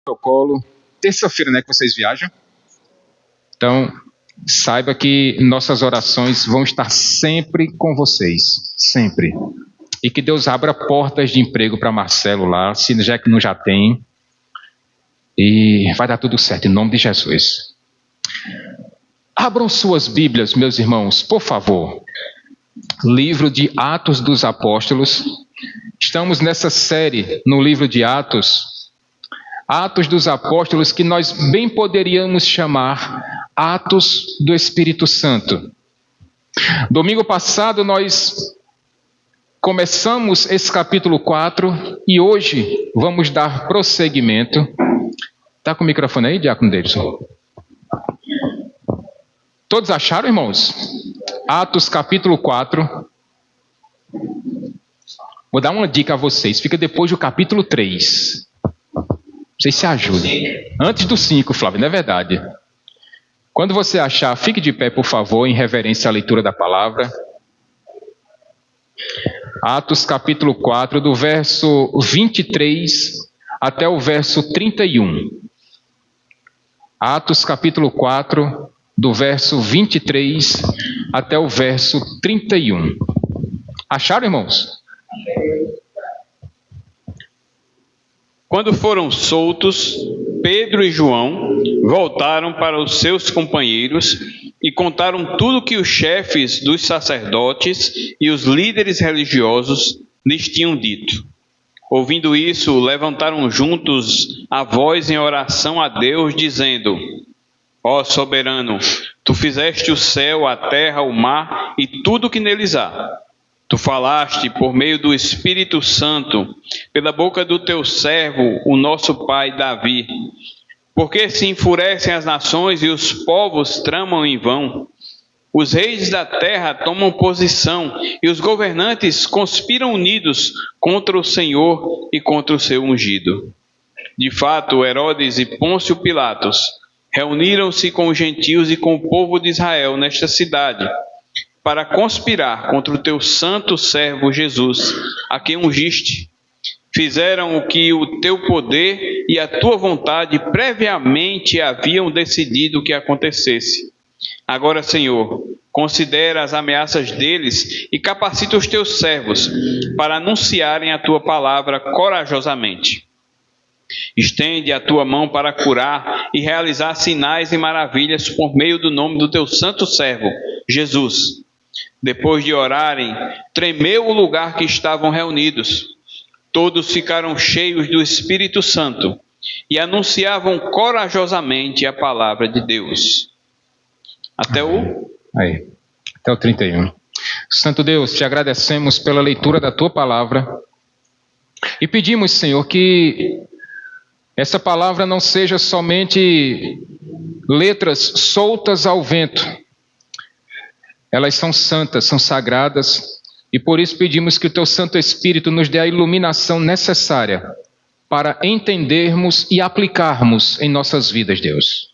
protocolo. Terça-feira, né, que vocês viajam. Então, saiba que nossas orações vão estar sempre com vocês. Sempre. E que Deus abra portas de emprego para Marcelo lá, se já que não já tem. E vai dar tudo certo, em nome de Jesus. Abram suas Bíblias, meus irmãos, por favor. Livro de Atos dos Apóstolos. Estamos nessa série no livro de Atos. Atos dos Apóstolos, que nós bem poderíamos chamar Atos do Espírito Santo. Domingo passado nós começamos esse capítulo 4 e hoje vamos dar prosseguimento. Está com o microfone aí, Diácono Davidson? Todos acharam, irmãos? Atos capítulo 4. Vou dar uma dica a vocês. Fica depois do capítulo 3. Vocês se ajudem. Antes do 5, Flávio, não é verdade? Quando você achar, fique de pé, por favor, em reverência à leitura da palavra. Atos capítulo 4, do verso 23 até o verso 31. Atos capítulo 4, do verso 23 até o verso 31. Acharam, irmãos? Quando foram soltos, Pedro e João voltaram para os seus companheiros e contaram tudo que os chefes dos sacerdotes e os líderes religiosos lhes tinham dito. Ouvindo isso, levantaram juntos a voz em oração a Deus, dizendo: Ó soberano, tu fizeste o céu, a terra, o mar e tudo o que neles há. Tu falaste por meio do Espírito Santo, pela boca do teu servo, o nosso pai Davi. Porque se enfurecem as nações e os povos tramam em vão. Os reis da terra tomam posição e os governantes conspiram unidos contra o Senhor e contra o seu ungido. De fato, Herodes e Pôncio Pilatos reuniram-se com os gentios e com o povo de Israel nesta cidade, para conspirar contra o teu santo servo Jesus, a quem ungiste. Fizeram o que o teu poder e a tua vontade previamente haviam decidido que acontecesse. Agora, Senhor, considera as ameaças deles e capacita os teus servos para anunciarem a tua palavra corajosamente. Estende a tua mão para curar e realizar sinais e maravilhas por meio do nome do teu santo servo, Jesus. Depois de orarem, tremeu o lugar que estavam reunidos. Todos ficaram cheios do Espírito Santo e anunciavam corajosamente a palavra de Deus. Até o 31. Santo Deus, te agradecemos pela leitura da tua palavra e pedimos, Senhor, que essa palavra não seja somente letras soltas ao vento. Elas são santas, são sagradas, e por isso pedimos que o teu Santo Espírito nos dê a iluminação necessária para entendermos e aplicarmos em nossas vidas, Deus.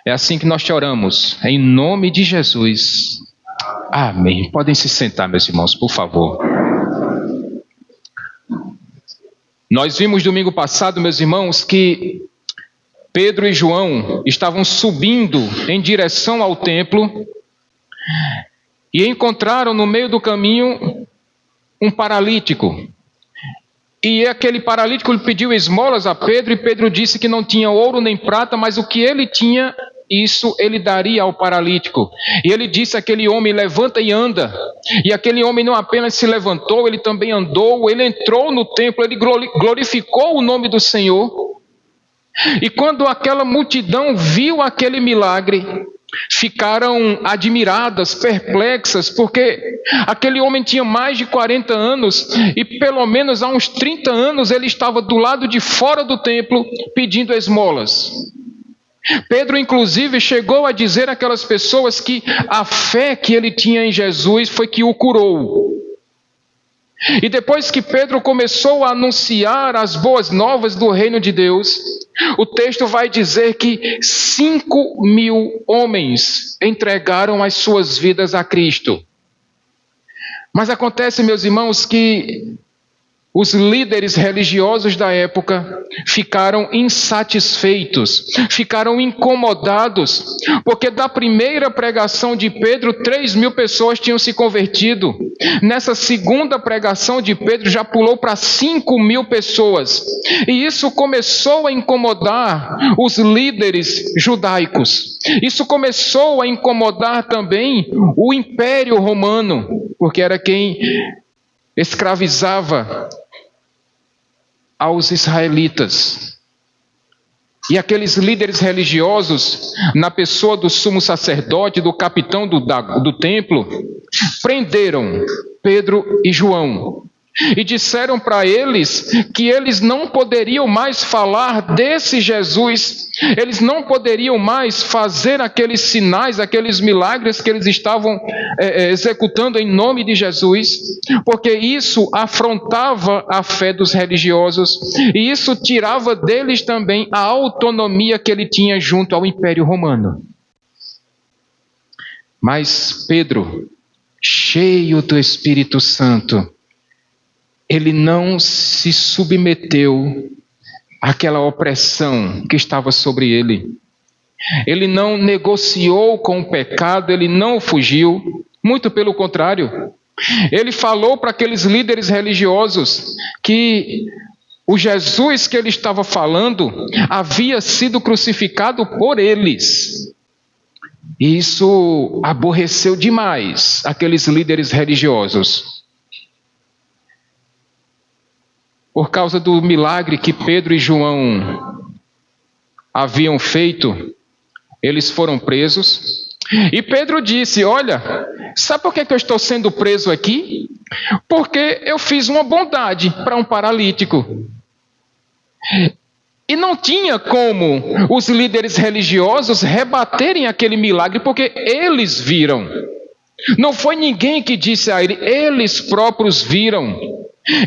É assim que nós te oramos, em nome de Jesus. Amém. Podem se sentar, meus irmãos, por favor. Nós vimos domingo passado, meus irmãos, que Pedro e João estavam subindo em direção ao templo e encontraram no meio do caminho um paralítico. E aquele paralítico lhe pediu esmolas a Pedro, e Pedro disse que não tinha ouro nem prata, mas o que ele tinha, isso ele daria ao paralítico. E ele disse àquele homem: levanta e anda. E aquele homem não apenas se levantou, ele também andou, ele entrou no templo, ele glorificou o nome do Senhor. E quando aquela multidão viu aquele milagre, ficaram admiradas, perplexas, porque aquele homem tinha mais de 40 anos e pelo menos há uns 30 anos ele estava do lado de fora do templo pedindo esmolas. Pedro, inclusive, chegou a dizer àquelas pessoas que a fé que ele tinha em Jesus foi que o curou. E depois que Pedro começou a anunciar as boas novas do reino de Deus, o texto vai dizer que 5.000 homens entregaram as suas vidas a Cristo. Mas acontece, meus irmãos, que os líderes religiosos da época ficaram insatisfeitos, ficaram incomodados, porque da primeira pregação de Pedro, 3.000 pessoas tinham se convertido. Nessa segunda pregação de Pedro, já pulou para 5.000 pessoas. E isso começou a incomodar os líderes judaicos. Isso começou a incomodar também o Império Romano, porque era quem escravizava aos israelitas. E aqueles líderes religiosos, na pessoa do sumo sacerdote, do capitão do templo, prenderam Pedro e João e disseram para eles que eles não poderiam mais falar desse Jesus, eles não poderiam mais fazer aqueles sinais, aqueles milagres que eles estavam executando em nome de Jesus, porque isso afrontava a fé dos religiosos e isso tirava deles também a autonomia que ele tinha junto ao Império Romano. Mas Pedro, cheio do Espírito Santo, ele não se submeteu àquela opressão que estava sobre ele. Ele não negociou com o pecado, ele não fugiu, muito pelo contrário. Ele falou para aqueles líderes religiosos que o Jesus que ele estava falando havia sido crucificado por eles. E isso aborreceu demais aqueles líderes religiosos. Por causa do milagre que Pedro e João haviam feito, eles foram presos. E Pedro disse: olha, sabe por que eu estou sendo preso aqui? Porque eu fiz uma bondade para um paralítico. E não tinha como os líderes religiosos rebaterem aquele milagre, porque eles viram. Não foi ninguém que disse a ele, eles próprios viram.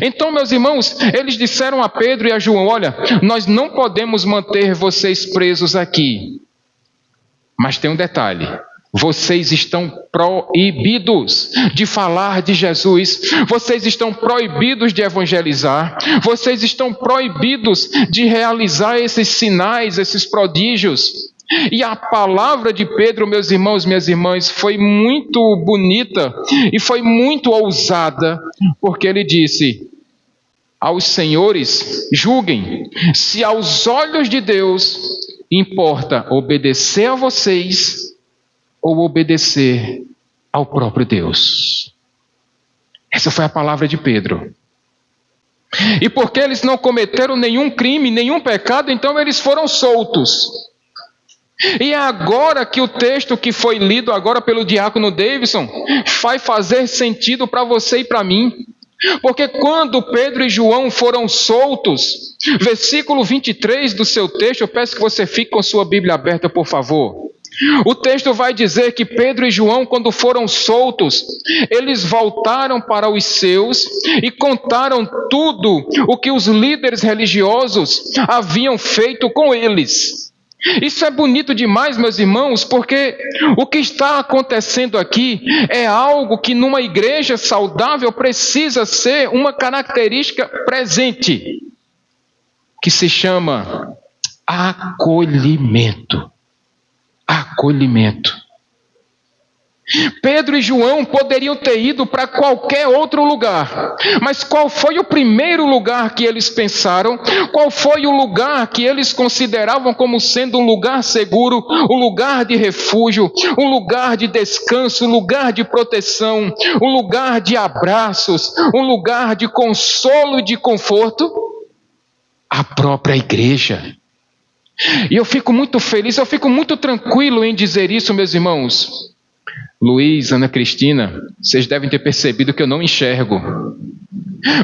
Então, meus irmãos, eles disseram a Pedro e a João: olha, nós não podemos manter vocês presos aqui. Mas tem um detalhe: vocês estão proibidos de falar de Jesus, vocês estão proibidos de evangelizar, vocês estão proibidos de realizar esses sinais, esses prodígios. E a palavra de Pedro, meus irmãos, minhas irmãs, foi muito bonita e foi muito ousada, porque ele disse aos senhores: julguem se aos olhos de Deus importa obedecer a vocês ou obedecer ao próprio Deus. Essa foi a palavra de Pedro. E porque eles não cometeram nenhum crime, nenhum pecado, então eles foram soltos. E é agora que o texto que foi lido agora pelo diácono Davidson vai fazer sentido para você e para mim. Porque quando Pedro e João foram soltos, versículo 23 do seu texto, eu peço que você fique com sua Bíblia aberta, por favor. O texto vai dizer que Pedro e João, quando foram soltos, eles voltaram para os seus e contaram tudo o que os líderes religiosos haviam feito com eles. Isso é bonito demais, meus irmãos, porque o que está acontecendo aqui é algo que numa igreja saudável precisa ser uma característica presente, que se chama acolhimento. Acolhimento. Pedro e João poderiam ter ido para qualquer outro lugar, mas qual foi o primeiro lugar que eles pensaram? Qual foi o lugar que eles consideravam como sendo um lugar seguro, um lugar de refúgio, um lugar de descanso, um lugar de proteção, um lugar de abraços, um lugar de consolo e de conforto? A própria igreja. E eu fico muito feliz, eu fico muito tranquilo em dizer isso, meus irmãos. Luiz, Ana Cristina, vocês devem ter percebido que eu não enxergo.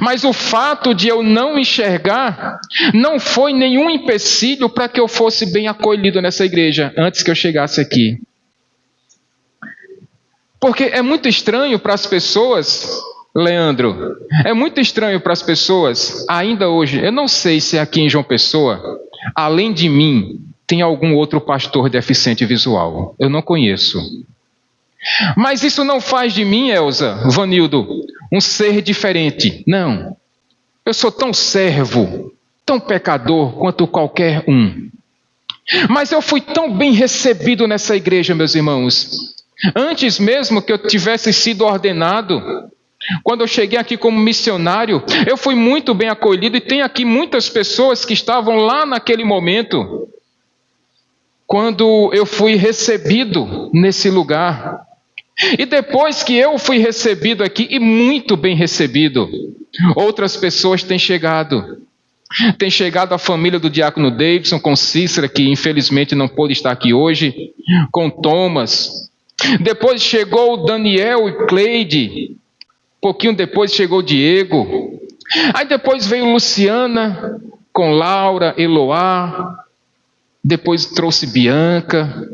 Mas o fato de eu não enxergar não foi nenhum empecilho para que eu fosse bem acolhido nessa igreja antes que eu chegasse aqui. Porque é muito estranho para as pessoas, Leandro, é muito estranho para as pessoas, ainda hoje, eu não sei se aqui em João Pessoa, além de mim, tem algum outro pastor deficiente visual. Eu não conheço. Mas isso não faz de mim, Elza, Vanildo, um ser diferente. Não. Eu sou tão servo, tão pecador quanto qualquer um. Mas eu fui tão bem recebido nessa igreja, meus irmãos. Antes mesmo que eu tivesse sido ordenado, quando eu cheguei aqui como missionário, eu fui muito bem acolhido e tem aqui muitas pessoas que estavam lá naquele momento, quando eu fui recebido nesse lugar. E depois que eu fui recebido aqui, e muito bem recebido, outras pessoas têm chegado. Tem chegado a família do diácono Davidson, com Cícera, que infelizmente não pôde estar aqui hoje, com Thomas. Depois chegou o Daniel e Cleide. Pouquinho depois chegou o Diego. Aí depois veio Luciana, com Laura, Eloá. Depois trouxe Bianca,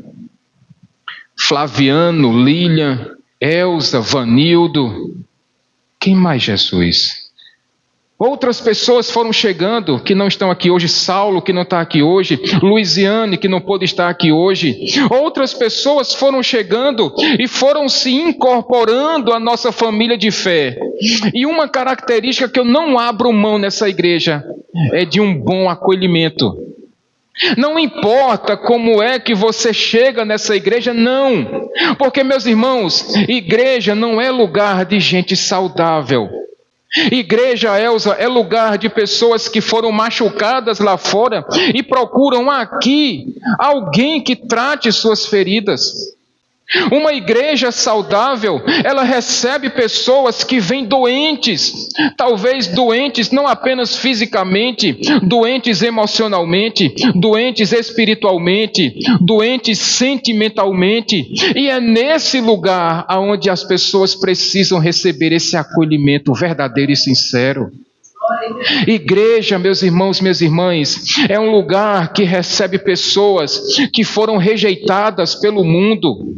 Flaviano, Lilian, Elza, Vanildo. Quem mais, Jesus? Outras pessoas foram chegando, que não estão aqui hoje. Saulo, que não está aqui hoje. Luiziane, que não pôde estar aqui hoje. Outras pessoas foram chegando e foram se incorporando à nossa família de fé. E uma característica que eu não abro mão nessa igreja é de um bom acolhimento. Não importa como é que você chega nessa igreja, não. Porque, meus irmãos, igreja não é lugar de gente saudável. Igreja, Elza, é lugar de pessoas que foram machucadas lá fora e procuram aqui alguém que trate suas feridas. Uma igreja saudável, ela recebe pessoas que vêm doentes, talvez doentes não apenas fisicamente, doentes emocionalmente, doentes espiritualmente, doentes sentimentalmente, e é nesse lugar onde as pessoas precisam receber esse acolhimento verdadeiro e sincero. Igreja, meus irmãos, minhas irmãs, é um lugar que recebe pessoas que foram rejeitadas pelo mundo.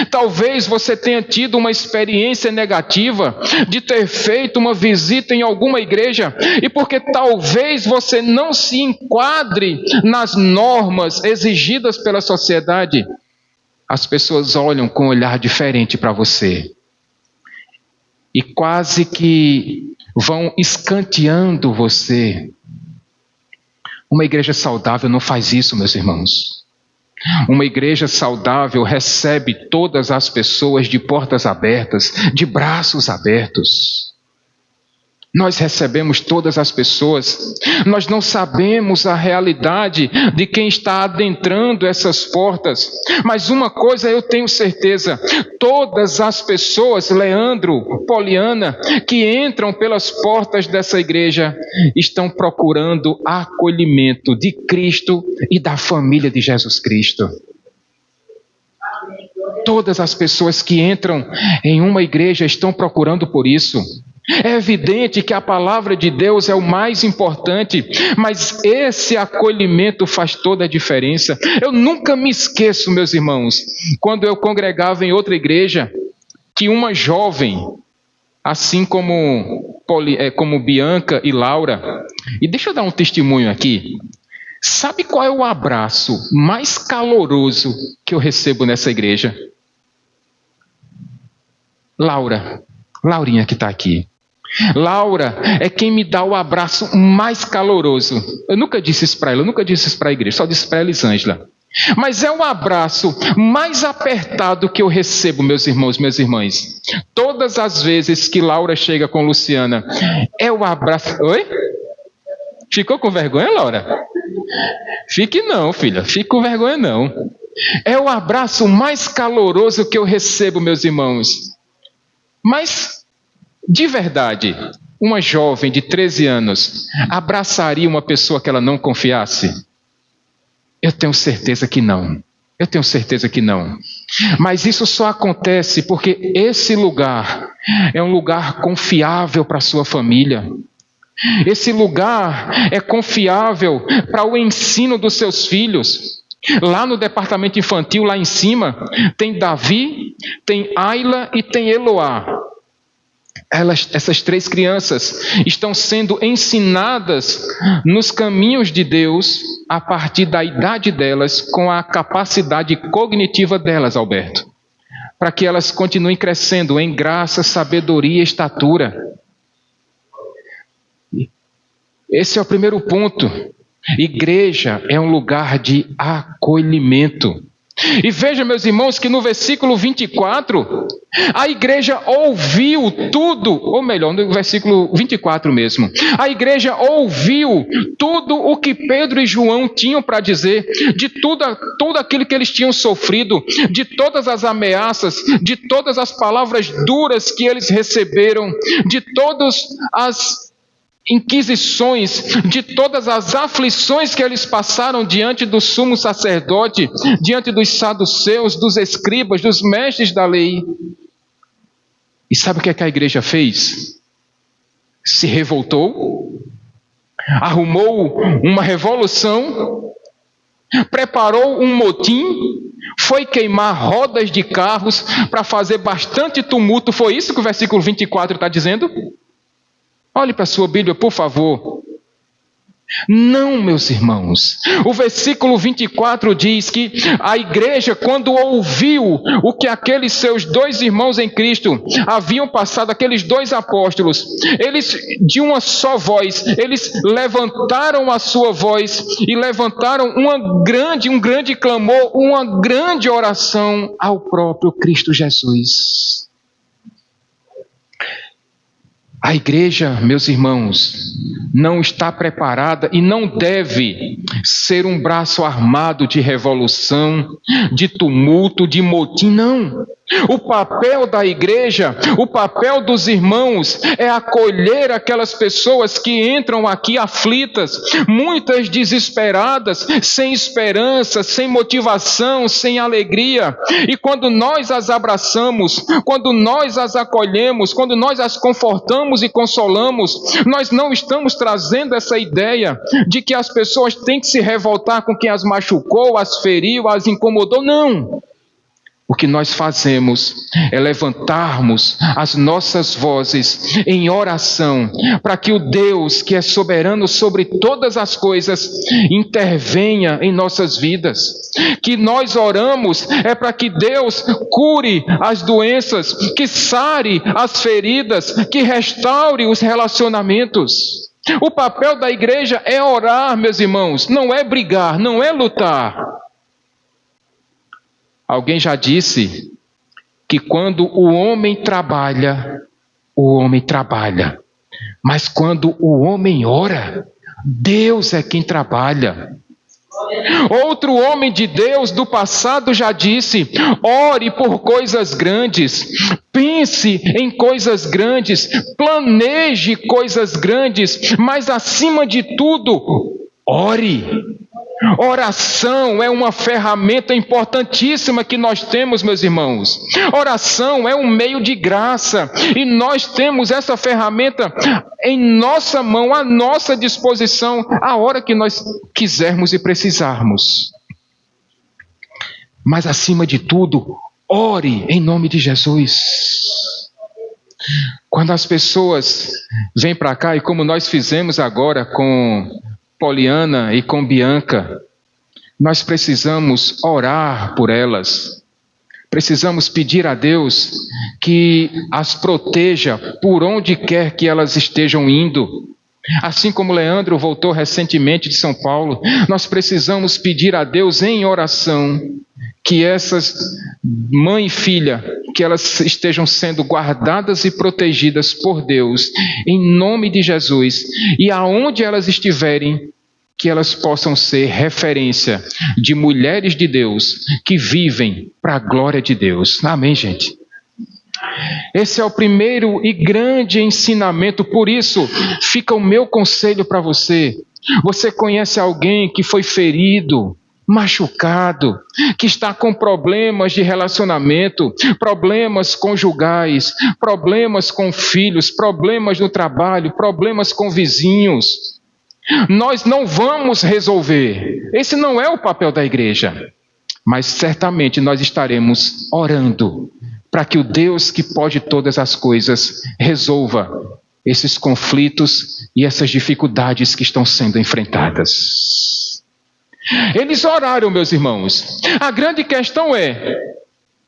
Talvez você tenha tido uma experiência negativa de ter feito uma visita em alguma igreja e porque talvez você não se enquadre nas normas exigidas pela sociedade, as pessoas olham com um olhar diferente para você e quase que vão escanteando você. Uma igreja saudável não faz isso, meus irmãos. Uma igreja saudável recebe todas as pessoas de portas abertas, de braços abertos. Nós recebemos todas as pessoas. Nós não sabemos a realidade de quem está adentrando essas portas. Mas uma coisa eu tenho certeza: todas as pessoas, Leandro, Poliana, que entram pelas portas dessa igreja, estão procurando acolhimento de Cristo e da família de Jesus Cristo. Todas as pessoas que entram em uma igreja estão procurando por isso. É evidente que a palavra de Deus é o mais importante, mas esse acolhimento faz toda a diferença. Eu nunca me esqueço, meus irmãos, quando eu congregava em outra igreja, que uma jovem, assim como Bianca e Laura, e deixa eu dar um testemunho aqui. Sabe qual é o abraço mais caloroso que eu recebo nessa igreja? Laurinha que está aqui. Laura é quem me dá o abraço mais caloroso. Eu nunca disse isso para ela, eu nunca disse isso para a igreja, só disse para a Elisângela. Mas é o abraço mais apertado que eu recebo, meus irmãos, minhas irmãs. Todas as vezes que Laura chega com Luciana, é o abraço... Oi? Ficou com vergonha, Laura? Fique não, filha, fique com vergonha não. É o abraço mais caloroso que eu recebo, meus irmãos. Mas... de verdade, uma jovem de 13 anos abraçaria uma pessoa que ela não confiasse? Eu tenho certeza que não. Eu tenho certeza que não. Mas isso só acontece porque esse lugar é um lugar confiável para a sua família. Esse lugar é confiável para o ensino dos seus filhos. Lá no departamento infantil, lá em cima, tem Davi, tem Ayla e tem Eloá. Essas 3 crianças estão sendo ensinadas nos caminhos de Deus a partir da idade delas, com a capacidade cognitiva delas, Alberto, para que elas continuem crescendo em graça, sabedoria e estatura. Esse é o primeiro ponto. Igreja é um lugar de acolhimento. E veja, meus irmãos, que no versículo 24, a igreja ouviu tudo, ou melhor, no versículo 24 mesmo, a igreja ouviu tudo o que Pedro e João tinham para dizer, de tudo aquilo que eles tinham sofrido, de todas as ameaças, de todas as palavras duras que eles receberam, de todas as inquisições, de todas as aflições que eles passaram diante do sumo sacerdote, diante dos saduceus, dos escribas, dos mestres da lei. E sabe o que é que a igreja fez? Se revoltou, arrumou uma revolução, preparou um motim, foi queimar rodas de carros para fazer bastante tumulto. Foi isso que o versículo 24 está dizendo? Olhe para a sua Bíblia, por favor. Não, meus irmãos. O versículo 24 diz que a igreja, quando ouviu o que aqueles seus dois irmãos em Cristo haviam passado, aqueles dois apóstolos, eles, de uma só voz, eles levantaram a sua voz e levantaram um grande clamor, uma grande oração ao próprio Cristo Jesus. A igreja, meus irmãos, não está preparada e não deve ser um braço armado de revolução, de tumulto, de motim, não. O papel da igreja, o papel dos irmãos é acolher aquelas pessoas que entram aqui aflitas, muitas desesperadas, sem esperança, sem motivação, sem alegria. E quando nós as abraçamos, quando nós as acolhemos, quando nós as confortamos e consolamos, nós não estamos trazendo essa ideia de que as pessoas têm que se revoltar com quem as machucou, as feriu, as incomodou, não. O que nós fazemos é levantarmos as nossas vozes em oração para que o Deus, que é soberano sobre todas as coisas, intervenha em nossas vidas. Que nós oramos é para que Deus cure as doenças, que sare as feridas, que restaure os relacionamentos. O papel da igreja é orar, meus irmãos, não é brigar, não é lutar. Alguém já disse que quando o homem trabalha, mas quando o homem ora, Deus é quem trabalha. Outro homem de Deus do passado já disse: ore por coisas grandes, pense em coisas grandes, planeje coisas grandes, mas acima de tudo, ore. Oração é uma ferramenta importantíssima que nós temos, meus irmãos. Oração é um meio de graça e nós temos essa ferramenta em nossa mão, à nossa disposição, a hora que nós quisermos e precisarmos. Mas acima de tudo, ore em nome de Jesus. Quando as pessoas vêm para cá, e como nós fizemos agora com Poliana e com Bianca, nós precisamos orar por elas, precisamos pedir a Deus que as proteja por onde quer que elas estejam indo. Assim como Leandro voltou recentemente de São Paulo, nós precisamos pedir a Deus em oração que essas mãe e filha, que elas estejam sendo guardadas e protegidas por Deus, em nome de Jesus, e aonde elas estiverem, que elas possam ser referência de mulheres de Deus que vivem para a glória de Deus. Amém, gente? Esse é o primeiro e grande ensinamento, por isso fica o meu conselho para você. Você conhece alguém que foi ferido, machucado, que está com problemas de relacionamento, problemas conjugais, problemas com filhos, problemas no trabalho, problemas com vizinhos? Nós não vamos resolver. Esse não é o papel da igreja. Mas certamente nós estaremos orando para que o Deus que pode todas as coisas resolva esses conflitos e essas dificuldades que estão sendo enfrentadas. Eles oraram, meus irmãos. A grande questão é: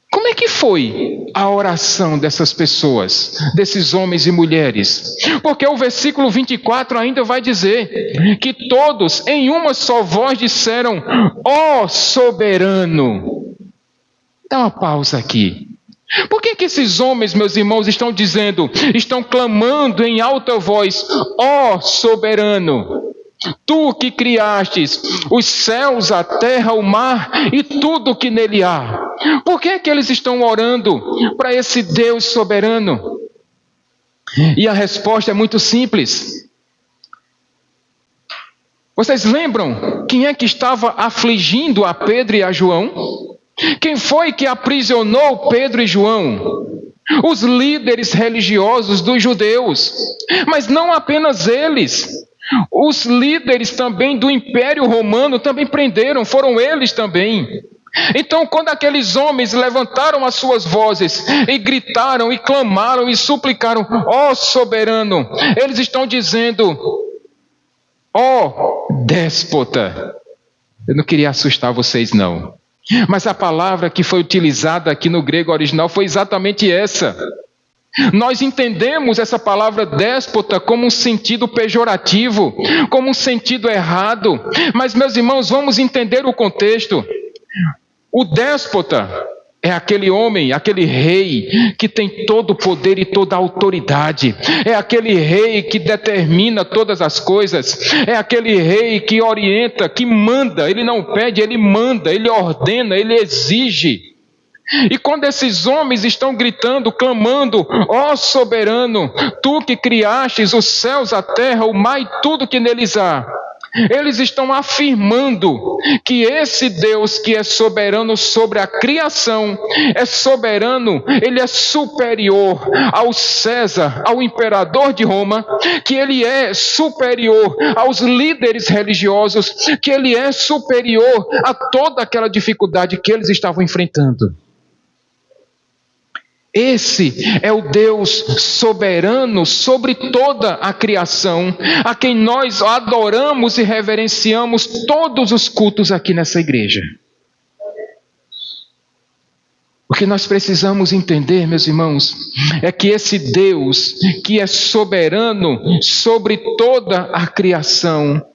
como Como é que foi a oração dessas pessoas, desses homens e mulheres? Porque o versículo 24 ainda vai dizer que todos em uma só voz disseram: ó soberano. Dá uma pausa aqui. Por que esses homens, meus irmãos, estão clamando em alta voz: ó soberano? Tu que criastes os céus, a terra, o mar e tudo que nele há. Por que eles estão orando para esse Deus soberano? E a resposta é muito simples. Vocês lembram quem é que estava afligindo a Pedro e a João? Quem foi que aprisionou Pedro e João? Os líderes religiosos dos judeus. Mas não apenas eles. Os líderes também do Império Romano também prenderam, foram eles também. Então, quando aqueles homens levantaram as suas vozes e gritaram e clamaram e suplicaram: ó soberano, eles estão dizendo: ó déspota. Eu não queria assustar vocês não, mas a palavra que foi utilizada aqui no grego original foi exatamente essa. Nós entendemos essa palavra déspota como um sentido pejorativo, como um sentido errado. Mas, meus irmãos, vamos entender o contexto. O déspota é aquele homem, aquele rei que tem todo o poder e toda a autoridade. É aquele rei que determina todas as coisas. É aquele rei que orienta, que manda. Ele não pede, ele manda, ele ordena, ele exige. E quando esses homens estão gritando, clamando: ó soberano, tu que criastes os céus, a terra, o mar e tudo que neles há, eles estão afirmando que esse Deus que é soberano sobre a criação, é soberano, ele é superior ao César, ao imperador de Roma, que ele é superior aos líderes religiosos, que ele é superior a toda aquela dificuldade que eles estavam enfrentando. Esse é o Deus soberano sobre toda a criação, a quem nós adoramos e reverenciamos todos os cultos aqui nessa igreja. O que nós precisamos entender, meus irmãos, é que esse Deus que é soberano sobre toda a criação,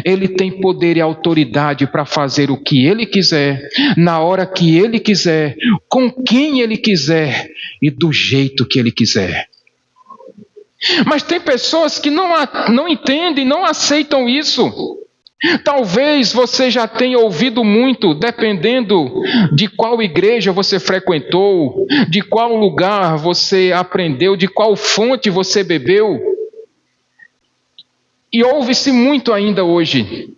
ele tem poder e autoridade para fazer o que ele quiser, na hora que ele quiser, com quem ele quiser e do jeito que ele quiser. Mas tem pessoas que não entendem, não aceitam isso. Talvez você já tenha ouvido muito, dependendo de qual igreja você frequentou, de qual lugar você aprendeu, de qual fonte você bebeu. E ouve-se muito ainda hoje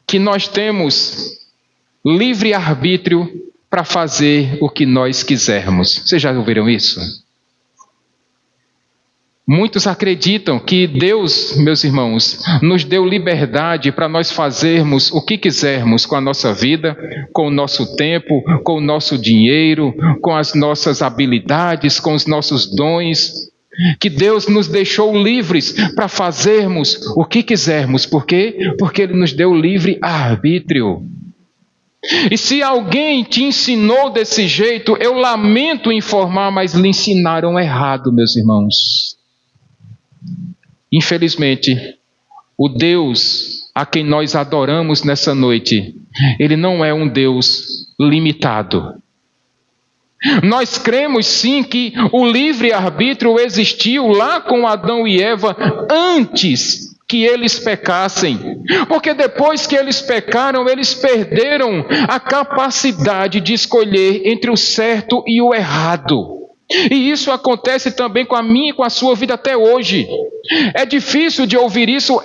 que nós temos livre-arbítrio para fazer o que nós quisermos. Vocês já ouviram isso? Muitos acreditam que Deus, meus irmãos, nos deu liberdade para nós fazermos o que quisermos com a nossa vida, com o nosso tempo, com o nosso dinheiro, com as nossas habilidades, com os nossos dons. Que Deus nos deixou livres para fazermos o que quisermos. Por quê? Porque Ele nos deu livre arbítrio. E se alguém te ensinou desse jeito, eu lamento informar, mas lhe ensinaram errado, meus irmãos. Infelizmente, o Deus a quem nós adoramos nessa noite, Ele não é um Deus limitado. Nós cremos sim que o livre-arbítrio existiu lá com Adão e Eva antes que eles pecassem. Porque depois que eles pecaram, eles perderam a capacidade de escolher entre o certo e o errado. E isso acontece também com a minha e com a sua vida até hoje. É difícil de ouvir isso?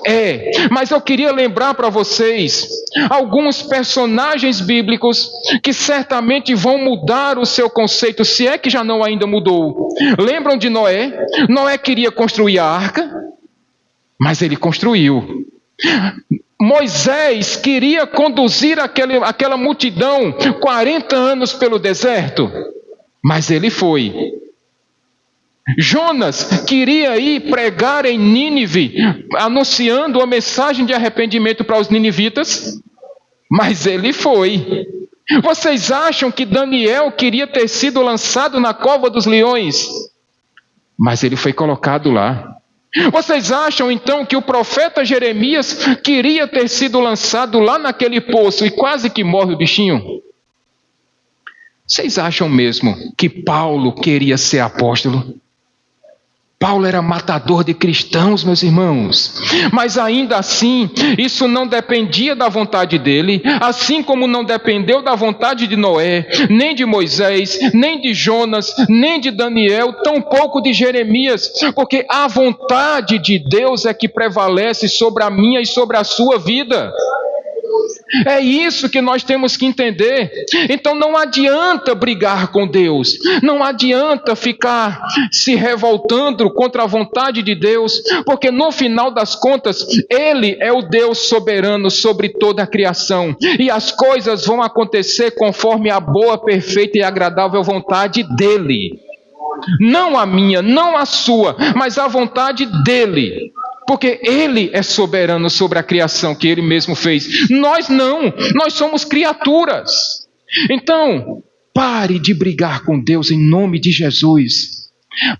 Mas eu queria lembrar para vocês alguns personagens bíblicos que certamente vão mudar o seu conceito, se é que já não ainda mudou. Lembram de Noé? Noé queria construir a arca, mas ele construiu. Moisés queria conduzir aquela multidão 40 anos pelo deserto, mas ele foi. Jonas queria ir pregar em Nínive, anunciando a mensagem de arrependimento para os ninivitas, mas ele foi. Vocês acham que Daniel queria ter sido lançado na cova dos leões? Mas ele foi colocado lá. Vocês acham então que o profeta Jeremias queria ter sido lançado lá naquele poço e quase que morre o bichinho? Vocês acham mesmo que Paulo queria ser apóstolo? Paulo era matador de cristãos, meus irmãos, mas ainda assim, isso não dependia da vontade dele, assim como não dependeu da vontade de Noé, nem de Moisés, nem de Jonas, nem de Daniel, tampouco de Jeremias, porque a vontade de Deus é que prevalece sobre a minha e sobre a sua vida. É isso que nós temos que entender. Então não adianta brigar com Deus, não adianta ficar se revoltando contra a vontade de Deus, porque no final das contas, Ele é o Deus soberano sobre toda a criação, e as coisas vão acontecer conforme a boa, perfeita e agradável vontade dEle. Não a minha, não a sua, mas a vontade dEle. Porque Ele é soberano sobre a criação que Ele mesmo fez. Nós não, nós somos criaturas. Então, pare de brigar com Deus em nome de Jesus.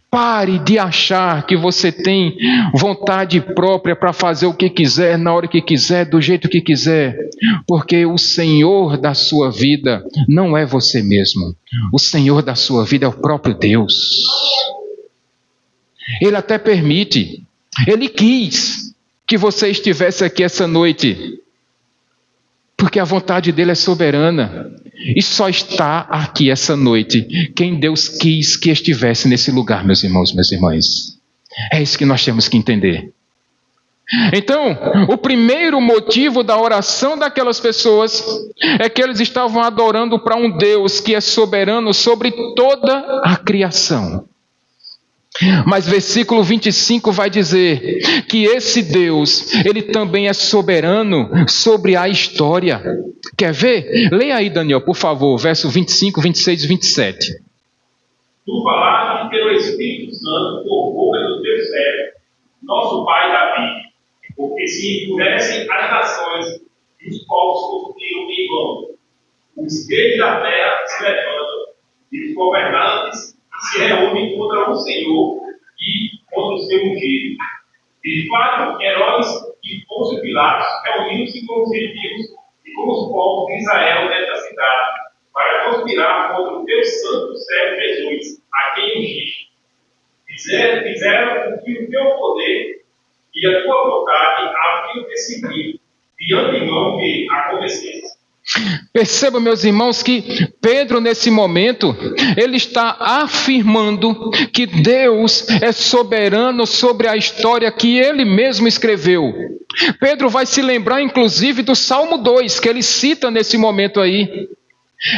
Pare de achar que você tem vontade própria para fazer o que quiser, na hora que quiser, do jeito que quiser. Porque o Senhor da sua vida não é você mesmo. O Senhor da sua vida é o próprio Deus. Ele até permite. Ele quis que você estivesse aqui essa noite, porque a vontade dele é soberana, e só está aqui essa noite quem Deus quis que estivesse nesse lugar, meus irmãos, minhas irmãs. É isso que nós temos que entender. Então, o primeiro motivo da oração daquelas pessoas é que eles estavam adorando para um Deus que é soberano sobre toda a criação. Mas versículo 25 vai dizer que esse Deus, Ele também é soberano sobre a história. Quer ver? Leia aí, Daniel, por favor, verso 25, 26 e 27. Tu falaste pelo Espírito Santo por boca do teu servo, nosso pai Davi, porque se endurecem as nações e os povos conspiram em vão. Os reis da terra se levantam e os governantes se reúnem contra o Senhor e contra o seu ungido. De fato, Herodes e Pôncio Pilatos reuniram-se com os inimigos e com os povos de Israel nesta cidade, para conspirar contra o teu santo servo Jesus, a quem ungiste. Fizeram o que o teu poder e a tua vontade haviam decidido, de antemão que acontecesse. Perceba, meus irmãos, que Pedro, nesse momento, ele está afirmando que Deus é soberano sobre a história que ele mesmo escreveu. Pedro vai se lembrar, inclusive, do Salmo 2, que ele cita nesse momento aí.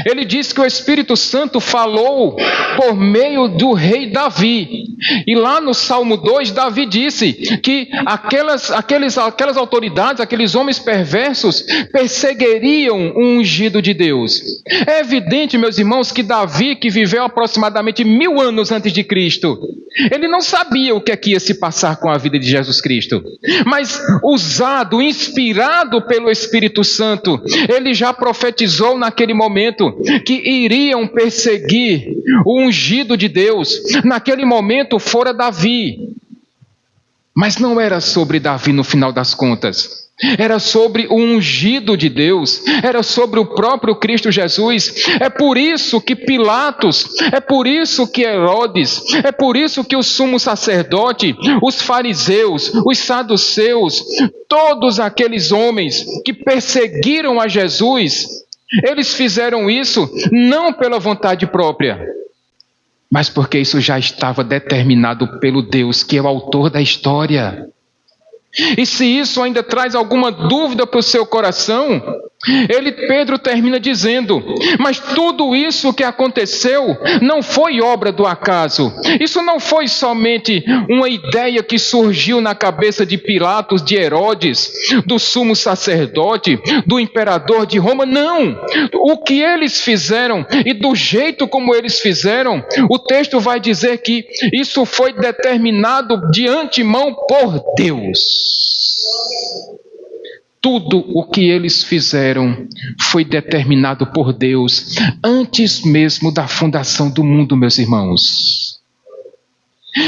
Ele diz que o Espírito Santo falou por meio do rei Davi. E lá no Salmo 2, Davi disse que aquelas autoridades, aqueles homens perversos, perseguiriam o ungido de Deus. É evidente, meus irmãos, que Davi, que viveu aproximadamente 1000 anos antes de Cristo, ele não sabia o que ia se passar com a vida de Jesus Cristo. Mas usado, inspirado pelo Espírito Santo, ele já profetizou naquele momento que iriam perseguir o ungido de Deus. Naquele momento fora Davi, mas não era sobre Davi no final das contas. Era sobre o ungido de Deus, era sobre o próprio Cristo Jesus. É por isso que Pilatos, é por isso que Herodes, é por isso que o sumo sacerdote, os fariseus, os saduceus, todos aqueles homens que perseguiram a Jesus, eles fizeram isso não pela vontade própria, mas porque isso já estava determinado pelo Deus que é o autor da história. E se isso ainda traz alguma dúvida para o seu coração, Pedro termina dizendo: mas tudo isso que aconteceu não foi obra do acaso. Isso não foi somente uma ideia que surgiu na cabeça de Pilatos, de Herodes, do sumo sacerdote, do imperador de Roma. Não! O que eles fizeram e do jeito como eles fizeram, o texto vai dizer que isso foi determinado de antemão por Deus. Tudo o que eles fizeram foi determinado por Deus antes mesmo da fundação do mundo, meus irmãos.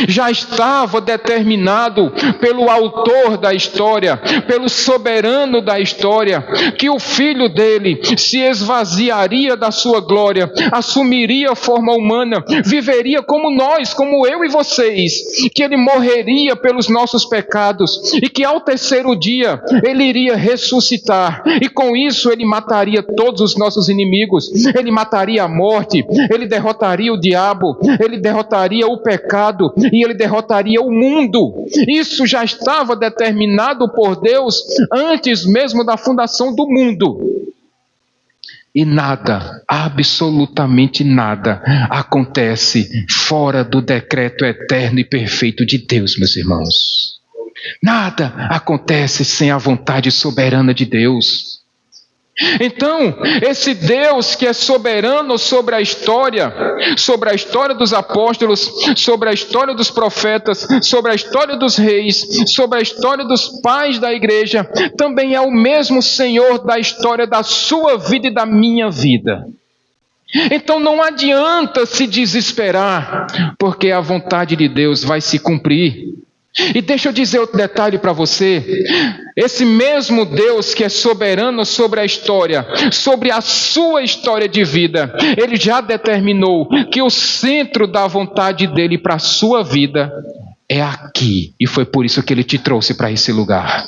Já estava determinado pelo autor da história, pelo soberano da história, que o filho dele se esvaziaria da sua glória, assumiria a forma humana, viveria como nós, como eu e vocês, que ele morreria pelos nossos pecados e que ao terceiro dia ele iria ressuscitar e com isso ele mataria todos os nossos inimigos, ele mataria a morte, ele derrotaria o diabo, ele derrotaria o pecado e ele derrotaria o mundo. Isso já estava determinado por Deus antes mesmo da fundação do mundo. E nada, absolutamente nada, acontece fora do decreto eterno e perfeito de Deus, meus irmãos. Nada acontece sem a vontade soberana de Deus. Então, esse Deus que é soberano sobre a história dos apóstolos, sobre a história dos profetas, sobre a história dos reis, sobre a história dos pais da igreja, também é o mesmo Senhor da história da sua vida e da minha vida. Então não adianta se desesperar, porque a vontade de Deus vai se cumprir. E deixa eu dizer outro detalhe para você. Esse mesmo Deus que é soberano sobre a história, sobre a sua história de vida, ele já determinou que o centro da vontade dele para a sua vida é aqui. E foi por isso que ele te trouxe para esse lugar.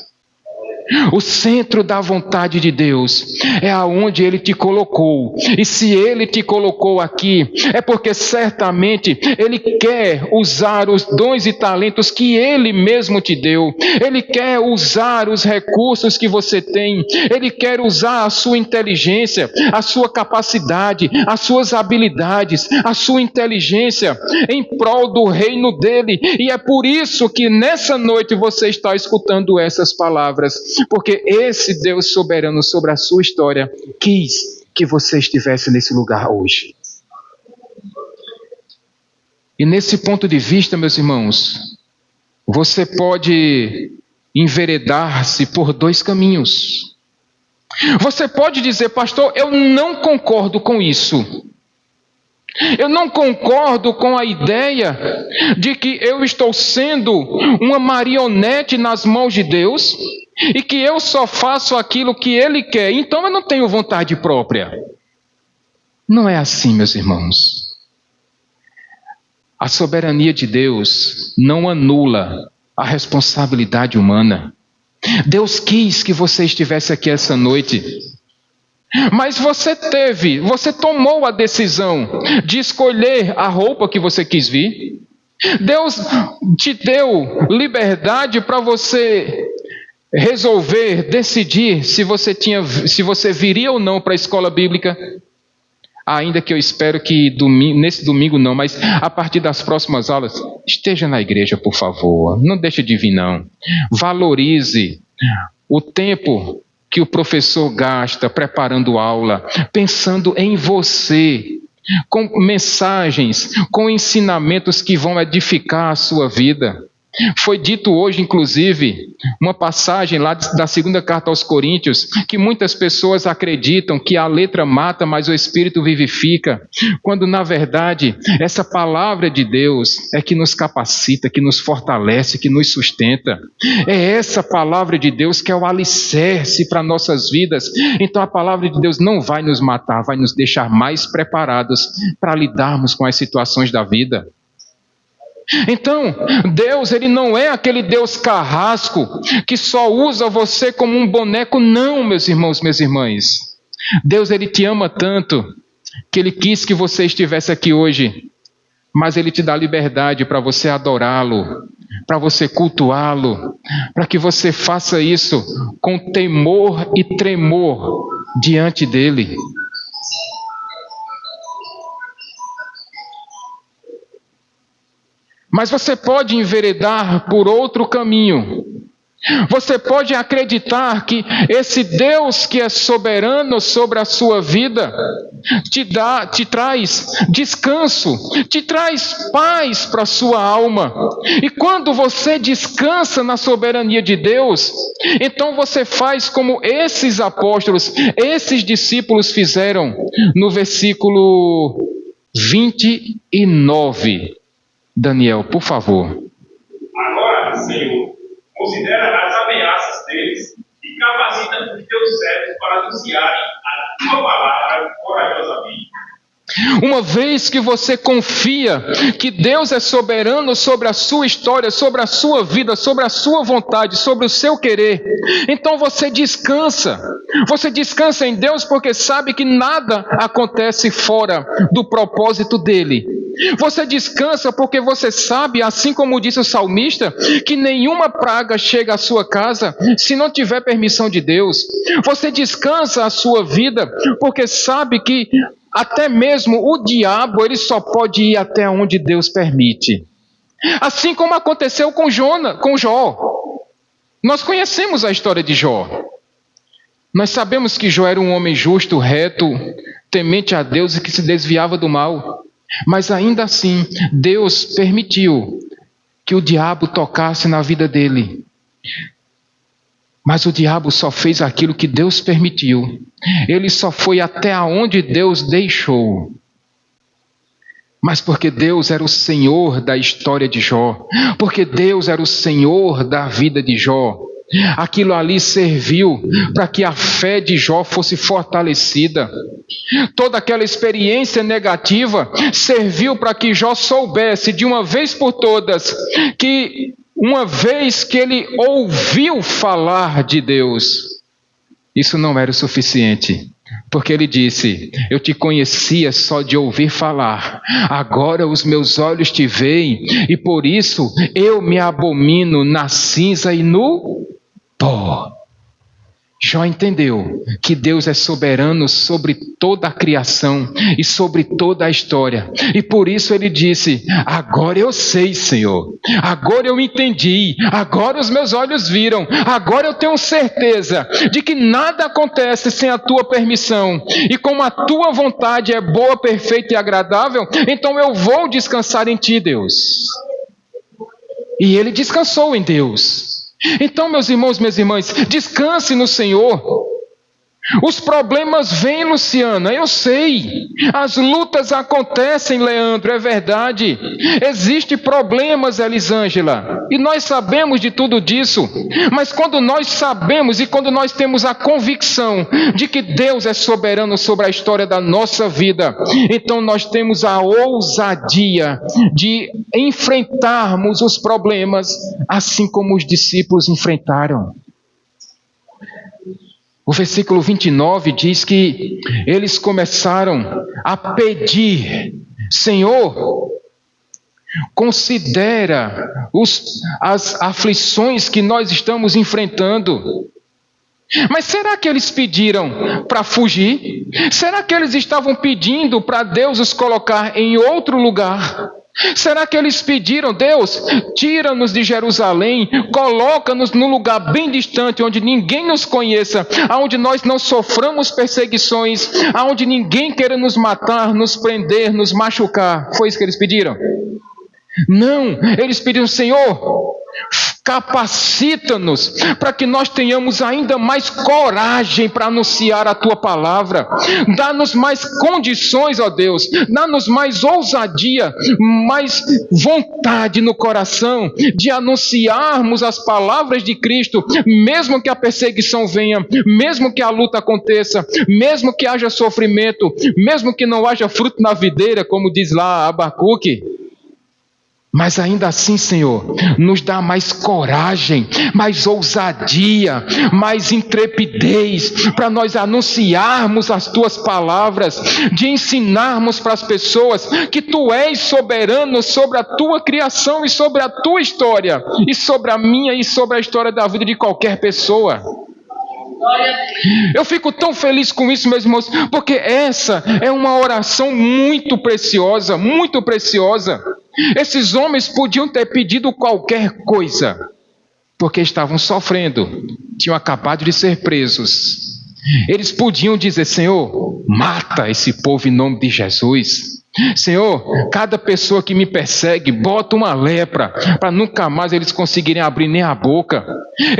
O centro da vontade de Deus é aonde Ele te colocou. E se Ele te colocou aqui, é porque certamente Ele quer usar os dons e talentos que Ele mesmo te deu. Ele quer usar os recursos que você tem. Ele quer usar a sua inteligência, a sua capacidade, as suas habilidades, a sua inteligência em prol do reino dEle. E é por isso que nessa noite você está escutando essas palavras. Porque esse Deus soberano sobre a sua história quis que você estivesse nesse lugar hoje. E nesse ponto de vista, meus irmãos, você pode enveredar-se por dois caminhos. Você pode dizer, pastor, eu não concordo com isso. Eu não concordo com a ideia de que eu estou sendo uma marionete nas mãos de Deus e que eu só faço aquilo que Ele quer, então eu não tenho vontade própria. Não é assim, meus irmãos. A soberania de Deus não anula a responsabilidade humana. Deus quis que você estivesse aqui essa noite. Mas você tomou a decisão de escolher a roupa que você quis vir. Deus te deu liberdade para você resolver, decidir se você viria ou não para a escola bíblica. Ainda que eu espero que nesse domingo não, mas a partir das próximas aulas, esteja na igreja, por favor. Não deixe de vir, não. Valorize o tempo que o professor gasta preparando aula, pensando em você, com mensagens, com ensinamentos que vão edificar a sua vida. Foi dito hoje, inclusive, uma passagem lá da segunda carta aos Coríntios, que muitas pessoas acreditam que a letra mata, mas o Espírito vivifica, quando na verdade essa palavra de Deus é que nos capacita, que nos fortalece, que nos sustenta. É essa palavra de Deus que é o alicerce para nossas vidas. Então a palavra de Deus não vai nos matar, vai nos deixar mais preparados para lidarmos com as situações da vida. Então, Deus, Ele não é aquele Deus carrasco que só usa você como um boneco, não, meus irmãos, minhas irmãs. Deus, Ele te ama tanto que Ele quis que você estivesse aqui hoje, mas Ele te dá liberdade para você adorá-lo, para você cultuá-lo, para que você faça isso com temor e tremor diante dEle. Mas você pode enveredar por outro caminho, Você pode acreditar que esse Deus que é soberano sobre a sua vida te traz descanso, te traz paz para a sua alma. E quando você descansa na soberania de Deus, então você faz como esses apóstolos, esses discípulos fizeram no versículo 29. Daniel, por favor. Agora, Senhor, considera as ameaças deles e capacita os teus servos para anunciarem a tua palavra corajosamente. Uma vez que você confia que Deus é soberano sobre a sua história, sobre a sua vida, sobre a sua vontade, sobre o seu querer, então você descansa. Você descansa em Deus porque sabe que nada acontece fora do propósito dele. Você descansa porque você sabe, assim como disse o salmista, que nenhuma praga chega à sua casa se não tiver permissão de Deus. Você descansa a sua vida porque sabe que até mesmo o diabo ele só pode ir até onde Deus permite. Assim como aconteceu com Jó. Nós conhecemos a história de Jó. Nós sabemos que Jó era um homem justo, reto, temente a Deus e que se desviava do mal. Mas ainda assim, Deus permitiu que o diabo tocasse na vida dele. Mas o diabo só fez aquilo que Deus permitiu. Ele só foi até onde Deus deixou. Mas porque Deus era o Senhor da história de Jó, porque Deus era o Senhor da vida de Jó, aquilo ali serviu para que a fé de Jó fosse fortalecida. Toda aquela experiência negativa serviu para que Jó soubesse de uma vez por todas que uma vez que ele ouviu falar de Deus, isso não era o suficiente. Porque ele disse: eu te conhecia só de ouvir falar, agora os meus olhos te veem, e por isso eu me abomino na cinza e no pó. Jó entendeu que Deus é soberano sobre toda a criação e sobre toda a história. E por isso ele disse: agora eu sei, Senhor. Agora eu entendi. Agora os meus olhos viram. Agora eu tenho certeza de que nada acontece sem a tua permissão. E como a tua vontade é boa, perfeita e agradável, então eu vou descansar em ti, Deus. E ele descansou em Deus. Então, meus irmãos, minhas irmãs, descanse no Senhor. Os problemas vêm, Luciana, eu sei. As lutas acontecem, Leandro, é verdade. Existem problemas, Elisângela, e nós sabemos de tudo disso. Mas quando nós sabemos e quando nós temos a convicção de que Deus é soberano sobre a história da nossa vida, então nós temos a ousadia de enfrentarmos os problemas assim como os discípulos enfrentaram. O versículo 29 diz que eles começaram a pedir: Senhor, considera as aflições que nós estamos enfrentando. Mas será que eles pediram para fugir? Será que eles estavam pedindo para Deus os colocar em outro lugar? Será que eles pediram: Deus, tira-nos de Jerusalém, coloca-nos num lugar bem distante, onde ninguém nos conheça, onde nós não soframos perseguições, onde ninguém queira nos matar, nos prender, nos machucar? Foi isso que eles pediram? Não, eles pediram: Senhor, capacita-nos para que nós tenhamos ainda mais coragem para anunciar a tua palavra. Dá-nos mais condições, ó Deus, dá-nos mais ousadia, mais vontade no coração de anunciarmos as palavras de Cristo, mesmo que a perseguição venha, mesmo que a luta aconteça, mesmo que haja sofrimento, mesmo que não haja fruto na videira, como diz lá Abacuque. Mas ainda assim, Senhor, nos dá mais coragem, mais ousadia, mais intrepidez para nós anunciarmos as tuas palavras, de ensinarmos para as pessoas que tu és soberano sobre a tua criação e sobre a tua história, e sobre a minha e sobre a história da vida de qualquer pessoa. Eu fico tão feliz com isso, meus irmãos, porque essa é uma oração muito preciosa, muito preciosa. Esses homens podiam ter pedido qualquer coisa, porque estavam sofrendo, tinham acabado de ser presos. Eles podiam dizer: Senhor, mata esse povo em nome de Jesus. Senhor, cada pessoa que me persegue, bota uma lepra, para nunca mais eles conseguirem abrir nem a boca.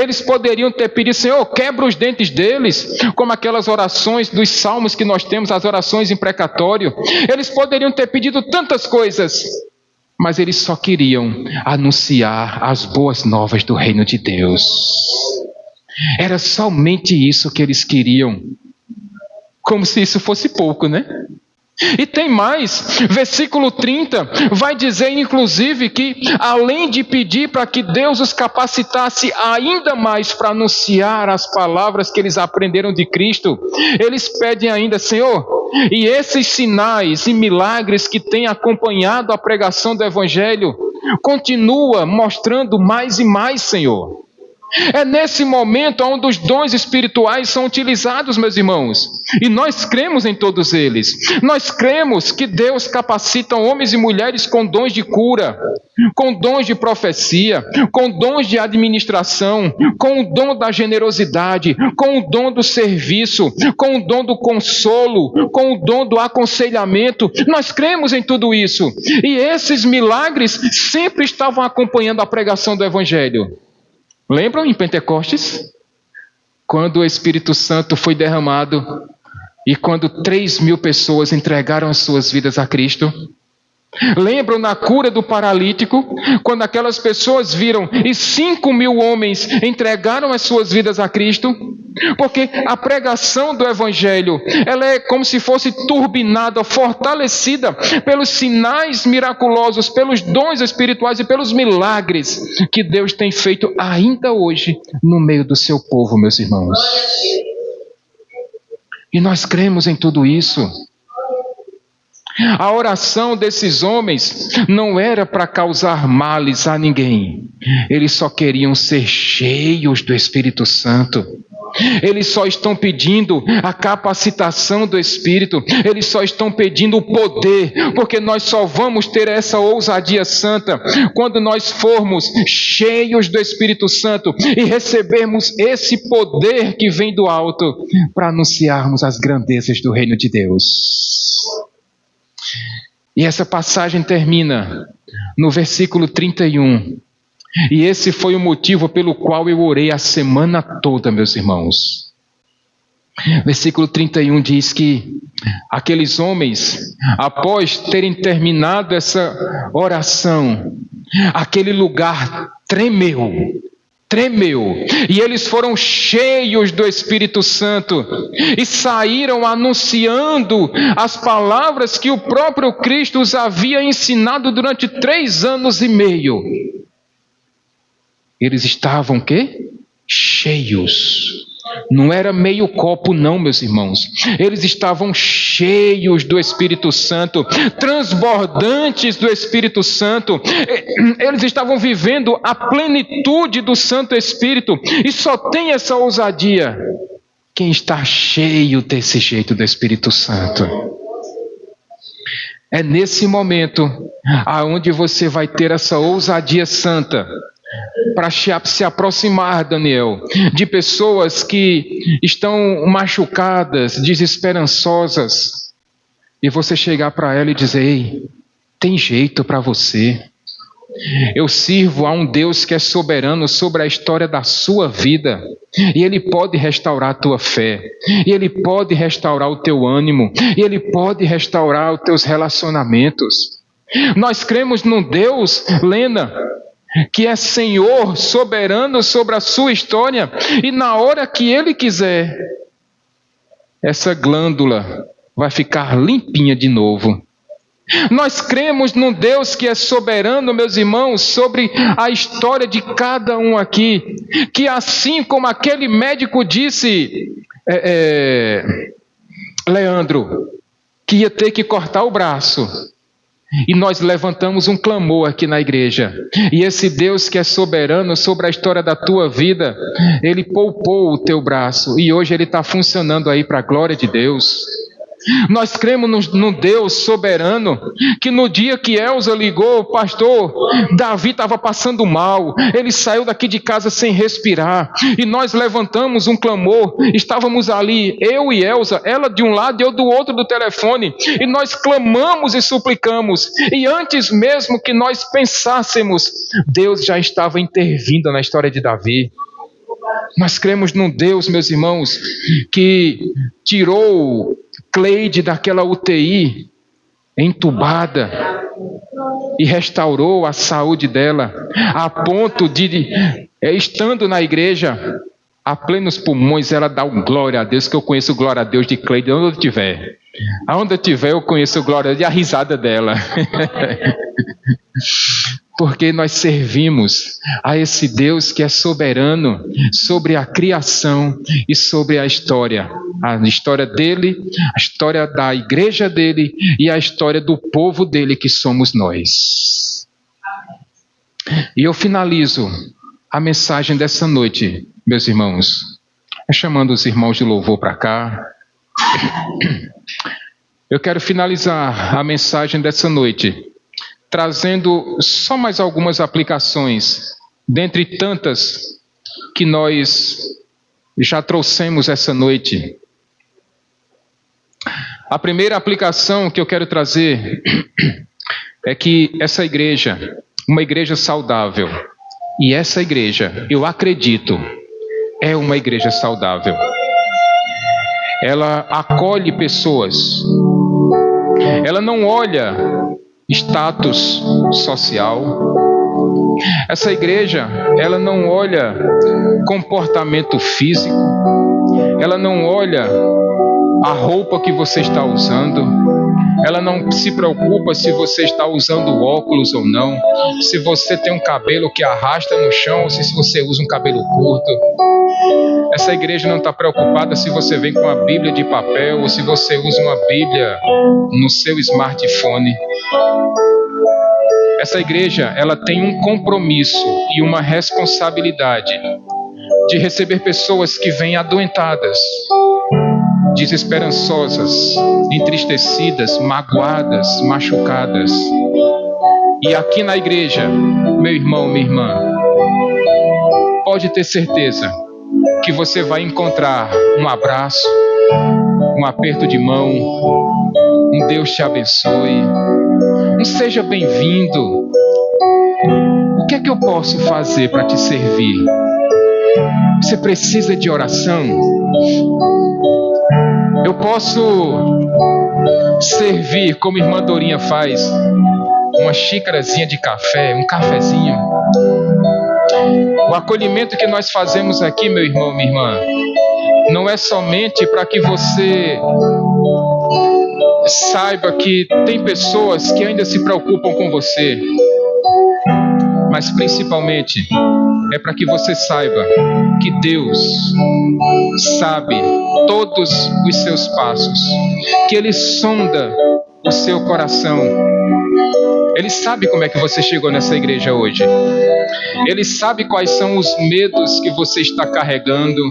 Eles poderiam ter pedido: Senhor, quebra os dentes deles, como aquelas orações dos salmos que nós temos, as orações em precatório. Eles poderiam ter pedido tantas coisas, mas eles só queriam anunciar as boas novas do reino de Deus. Era somente isso que eles queriam. Como se isso fosse pouco, né? E tem mais, versículo 30 vai dizer inclusive que, além de pedir para que Deus os capacitasse ainda mais para anunciar as palavras que eles aprenderam de Cristo, eles pedem ainda: Senhor, e esses sinais e milagres que têm acompanhado a pregação do Evangelho, continua mostrando mais e mais, Senhor. É nesse momento onde os dons espirituais são utilizados, meus irmãos. E nós cremos em todos eles. Nós cremos que Deus capacita homens e mulheres com dons de cura, com dons de profecia, com dons de administração, com o dom da generosidade, com o dom do serviço, com o dom do consolo, com o dom do aconselhamento. Nós cremos em tudo isso. E esses milagres sempre estavam acompanhando a pregação do Evangelho. Lembram em Pentecostes? Quando o Espírito Santo foi derramado e quando 3.000 pessoas entregaram as suas vidas a Cristo? Lembram na cura do paralítico? Quando aquelas pessoas viram e 5.000 homens entregaram as suas vidas a Cristo? Porque a pregação do Evangelho, ela é como se fosse turbinada, fortalecida pelos sinais miraculosos, pelos dons espirituais e pelos milagres que Deus tem feito ainda hoje no meio do seu povo, meus irmãos. E nós cremos em tudo isso. A oração desses homens não era para causar males a ninguém. Eles só queriam ser cheios do Espírito Santo. Eles só estão pedindo a capacitação do Espírito. Eles só estão pedindo o poder, porque nós só vamos ter essa ousadia santa quando nós formos cheios do Espírito Santo e recebermos esse poder que vem do alto para anunciarmos as grandezas do reino de Deus. E essa passagem termina no versículo 31. E esse foi o motivo pelo qual eu orei a semana toda, meus irmãos. Versículo 31 diz que aqueles homens, após terem terminado essa oração, aquele lugar tremeu, e eles foram cheios do Espírito Santo e saíram anunciando as palavras que o próprio Cristo os havia ensinado durante 3 anos e meio. Eles estavam o quê? Cheios. Não era meio copo não, meus irmãos. Eles estavam cheios do Espírito Santo, transbordantes do Espírito Santo. Eles estavam vivendo a plenitude do Santo Espírito. E só tem essa ousadia quem está cheio desse jeito do Espírito Santo. É nesse momento aonde você vai ter essa ousadia santa para se aproximar, Daniel, de pessoas que estão machucadas, desesperançosas, e você chegar para ela e dizer: ei, tem jeito para você. Eu sirvo a um Deus que é soberano sobre a história da sua vida, e Ele pode restaurar a tua fé, e Ele pode restaurar o teu ânimo, e Ele pode restaurar os teus relacionamentos. Nós cremos num Deus, Lena, que é Senhor, soberano sobre a sua história, e na hora que Ele quiser, essa glândula vai ficar limpinha de novo. Nós cremos num Deus que é soberano, meus irmãos, sobre a história de cada um aqui, que assim como aquele médico disse, Leandro, que ia ter que cortar o braço, e nós levantamos um clamor aqui na igreja. E esse Deus que é soberano sobre a história da tua vida, Ele poupou o teu braço. E hoje ele está funcionando aí para a glória de Deus. Nós cremos no Deus soberano, que no dia que Elza ligou, pastor, Davi estava passando mal, ele saiu daqui de casa sem respirar, e nós levantamos um clamor, estávamos ali, eu e Elza, ela de um lado e eu do outro do telefone, e nós clamamos e suplicamos, e antes mesmo que nós pensássemos, Deus já estava intervindo na história de Davi. Nós cremos num Deus, meus irmãos, que tirou Cleide daquela UTI entubada e restaurou a saúde dela, a ponto de, estando na igreja, a plenos pulmões, ela dá glória a Deus, que eu conheço glória a Deus de Cleide, onde eu estiver. Aonde eu estiver, eu conheço glória a Deus, e a risada dela. Porque nós servimos a esse Deus que é soberano sobre a criação e sobre a história dele, a história da igreja dele e a história do povo dele que somos nós. E eu finalizo a mensagem dessa noite, meus irmãos, chamando os irmãos de louvor para cá. Eu quero finalizar a mensagem dessa noite trazendo só mais algumas aplicações, dentre tantas que nós já trouxemos essa noite. A primeira aplicação que eu quero trazer é que essa igreja, uma igreja saudável, e essa igreja, eu acredito, é uma igreja saudável. Ela acolhe pessoas, ela não olha status social. Essa igreja, ela não olha comportamento físico, ela não olha a roupa que você está usando, ela não se preocupa se você está usando óculos ou não, se você tem um cabelo que arrasta no chão ou se você usa um cabelo curto. Essa igreja não está preocupada se você vem com a Bíblia de papel ou se você usa uma Bíblia no seu smartphone. Essa igreja, ela tem um compromisso e uma responsabilidade de receber pessoas que vêm adoentadas, desesperançosas, entristecidas, magoadas, machucadas. E aqui na igreja, meu irmão, minha irmã, pode ter certeza que você vai encontrar um abraço, um aperto de mão, um Deus te abençoe, um seja bem-vindo. O que é que eu posso fazer para te servir? Você precisa de oração? Eu posso servir, como a irmã Dorinha faz, uma xícarazinha de café, um cafezinho. O acolhimento que nós fazemos aqui, meu irmão, minha irmã, não é somente para que você saiba que tem pessoas que ainda se preocupam com você, mas principalmente é para que você saiba que Deus sabe todos os seus passos, que Ele sonda o seu coração. Ele sabe como é que você chegou nessa igreja hoje. Ele sabe quais são os medos que você está carregando.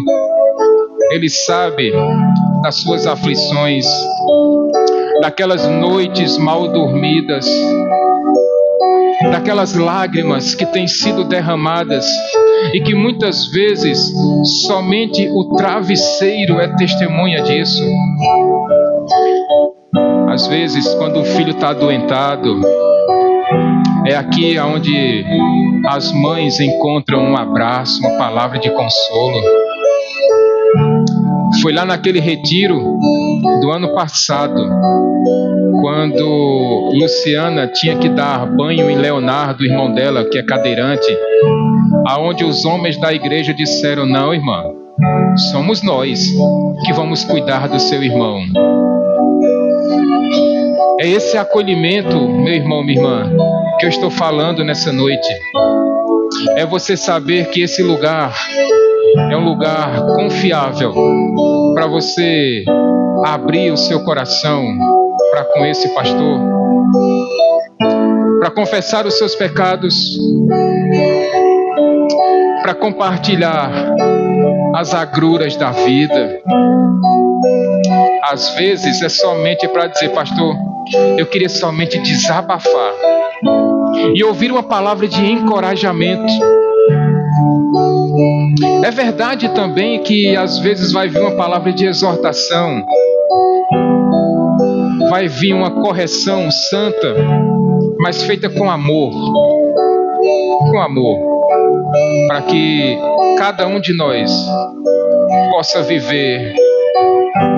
Ele sabe das suas aflições, daquelas noites mal dormidas, daquelas lágrimas que têm sido derramadas e que muitas vezes somente o travesseiro é testemunha disso. Às vezes, quando o filho está adoentado, é aqui onde as mães encontram um abraço, uma palavra de consolo. Foi lá naquele retiro do ano passado, quando Luciana tinha que dar banho em Leonardo, irmão dela, que é cadeirante, aonde os homens da igreja disseram: não, irmã, somos nós que vamos cuidar do seu irmão. É esse acolhimento, meu irmão, minha irmã, que eu estou falando nessa noite. É você saber que esse lugar é um lugar confiável para você abrir o seu coração para com esse pastor, para confessar os seus pecados, para compartilhar as agruras da vida, às vezes é somente para dizer: pastor, eu queria somente desabafar e ouvir uma palavra de encorajamento. É verdade também que às vezes vai vir uma palavra de exortação, vai vir uma correção santa, mas feita com amor, para que cada um de nós possa viver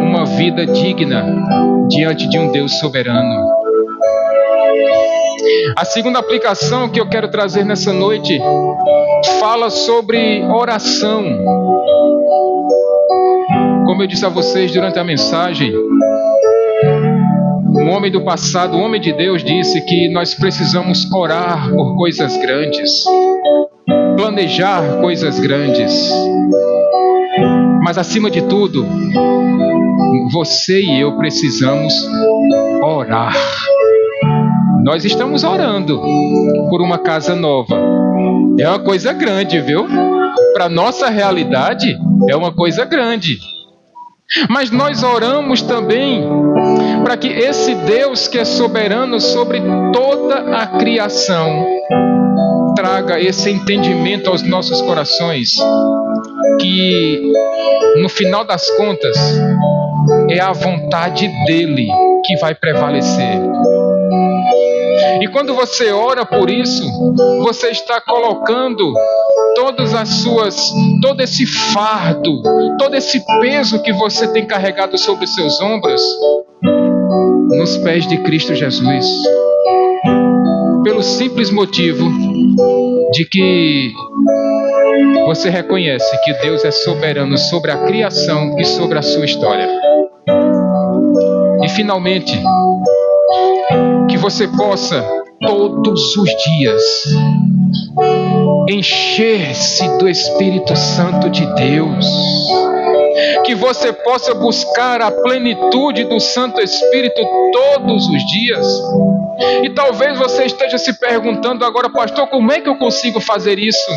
uma vida digna diante de um Deus soberano. A segunda aplicação que eu quero trazer nessa noite fala sobre oração. Como eu disse a vocês durante a mensagem, um homem do passado, um homem de Deus, disse que nós precisamos orar por coisas grandes, planejar coisas grandes, mas acima de tudo, você e eu precisamos orar. Nós estamos orando por uma casa nova. É uma coisa grande, viu? Para nossa realidade, é uma coisa grande. Mas nós oramos também para que esse Deus que é soberano sobre toda a criação traga esse entendimento aos nossos corações, que no final das contas é a vontade dele que vai prevalecer. E quando você ora por isso, você está colocando todo esse fardo, todo esse peso que você tem carregado sobre os seus ombros, nos pés de Cristo Jesus. Pelo simples motivo de que você reconhece que Deus é soberano sobre a criação e sobre a sua história. E finalmente, que você possa todos os dias encher-se do Espírito Santo de Deus, que você possa buscar a plenitude do Santo Espírito todos os dias. E talvez você esteja se perguntando agora: pastor, como é que eu consigo fazer isso?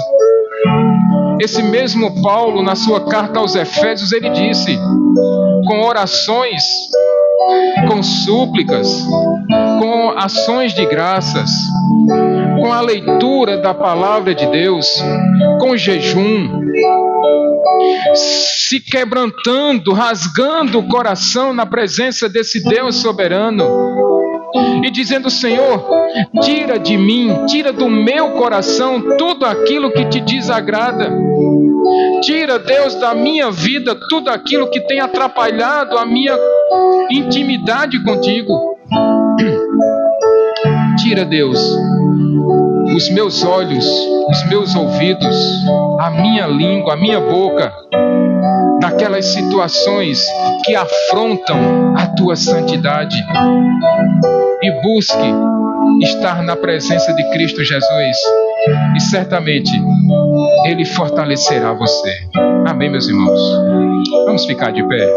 Esse mesmo Paulo, na sua carta aos Efésios, ele disse: com orações, com súplicas, com ações de graças, com a leitura da palavra de Deus, com jejum, se quebrantando, rasgando o coração na presença desse Deus soberano e dizendo: Senhor, tira de mim, tira do meu coração tudo aquilo que te desagrada. Tira, Deus, da minha vida tudo aquilo que tem atrapalhado a minha intimidade contigo. Tira, Deus, os meus olhos, os meus ouvidos, a minha língua, a minha boca, daquelas situações que afrontam a tua santidade. E busque estar na presença de Cristo Jesus, e certamente Ele fortalecerá você. Amém, meus irmãos? Vamos ficar de pé.